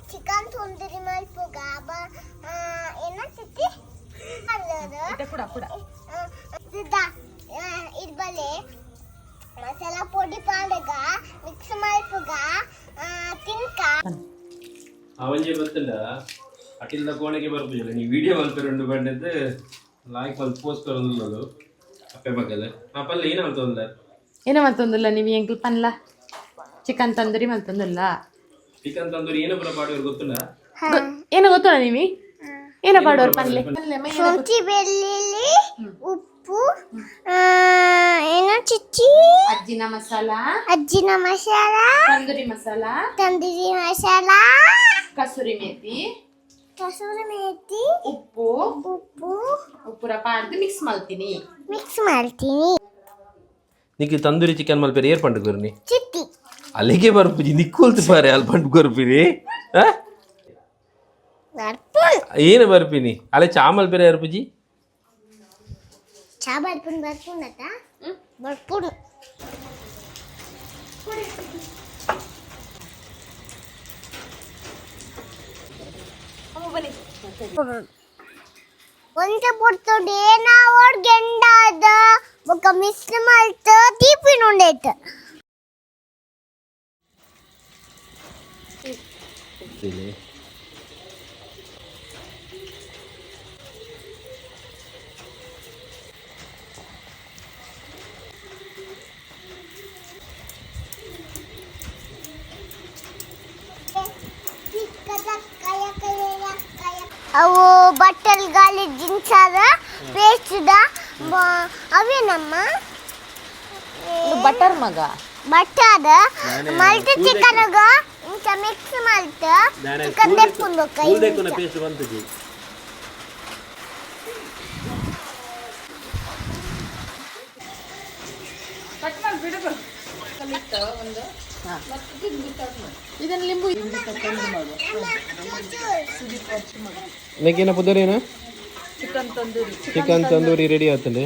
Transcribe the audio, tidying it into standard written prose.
chicken tandoori ಮಲ್ಪುಗ ಏನ ಚಿತ್ತಿ ಇರ್ಬಲೆ masala podi ಪಾಡಗ mix ಮಲ್ಪುಗ ತಿನ್ಕ ಅವನಿಗೆ ಗೊತ್ತಿಲ್ಲ ಅಟಿಲ್ದ ಕೋಣೆಗೆ ಬರ್ಬೋದಿಲ್ಲ ನೀವು ವಿಡಿಯೋ ಮಲ್ಪೆರೊಂಡು ಬಂದಿದ್ದು ಲಾಯ್ಕ್ ಮಲ್ಪು ಪೋಸ್ಟ್ ಕೊರೊಂದು ಅಪ್ಪೆ ಮಗದ ಆ ಪಲ್ಲೆ ಏನು ಮಲ್ತೊಂದ ಏನೋ ಮತ್ತೊಂದಿಲ್ಲ ನೀವು ಎಂಕ್ಲು ಪನ್ಲ ಚಿಕನ್ ತಂದೂರಿ ಮತ್ತೊಂದಿಲ್ಲ ಚಿಕನ್ ತಂದೂರಿ ಏನು ಪುರ ಪಾಡೋರು ಗೊತ್ತಿಲ್ಲ ಏನೋ ಗೊತ್ತಲ್ಲ ನೀವು ಏನೋ ಪಾಡೋರು ಪನ್ಲೆ ಶುಂಠಿ ಬೆಳ್ಳುಳ್ಳಿ ಉಪ್ಪು ಏನೋ ಚಿಚ್ಚಿ ಅಜ್ಜಿನ ಮಸಾಲ ತಂದೂರಿ ಮಸಾಲ ಕಸೂರಿ ಮೇಥಿ ಉಪ್ಪು ಉಪ್ಪುರ ಪಾಡ್ದು ಮಿಕ್ಸ್ ಮಾಡ್ತೀನಿ ನಿಕ್ಕೆ ತಂದೂರಿ ಚಿಕನ್ ಮಲ್ಪೆರೆ ಏರ್ ಪಂಡು ಕೊರ್ನಿ ಚಿತ್ತಿ ಅಲ್ಲಿಗೆ ಬರ್ಪುಜಿ ನಿಕ್ಕೋಲ್ತು ಪಾರೆ ಅಲ್ಲಿ ಪಂಡು ಕೊರ್ಪಿರಿ ಏನು ಬರ್ಪಿನಿ ಅಲ್ಲೇ ಚಾ ಮಲ್ಪೆರೆ ಅರ್ಪುಜಿ ಚಾ ಬರ್ಪುನ್ ಒಂಚ ಪೊರ್ತೊಡು ಏನಾವಡ್ ಗೆಂಡಾದ ಬೊಕ ಮಿಕ್ಸ್ ಮಲ್ತ ದೀಪಿನುಂಡೈತ ಅವು ಬಟ್ಟಲ್ ಗಾಲಿ ಜೀನ್ಸ್ ಅದ ಪೇಸ್ಟ್ ಅವೇನಮ್ಮ ಬಟರ್ ಮಗ ಬಟ್ಟದ ಮಲ್ಟಿ ಚಿಕನ್ ಇಂಚ ಮಿಕ್ಸ್ ಮಲ್ತ ಚಿಕನ್ ದೆಪ್ಪುಂದು ಕೈ ಪೇಸ್ಟ್ ಬಂತುಜಿ ಇದನ್ನ ಲಿಂಬು ನೆಕ್ಕಿನ ಪುದರೇನು chicken tandoori chicken tandoori ready ಆತಲೆ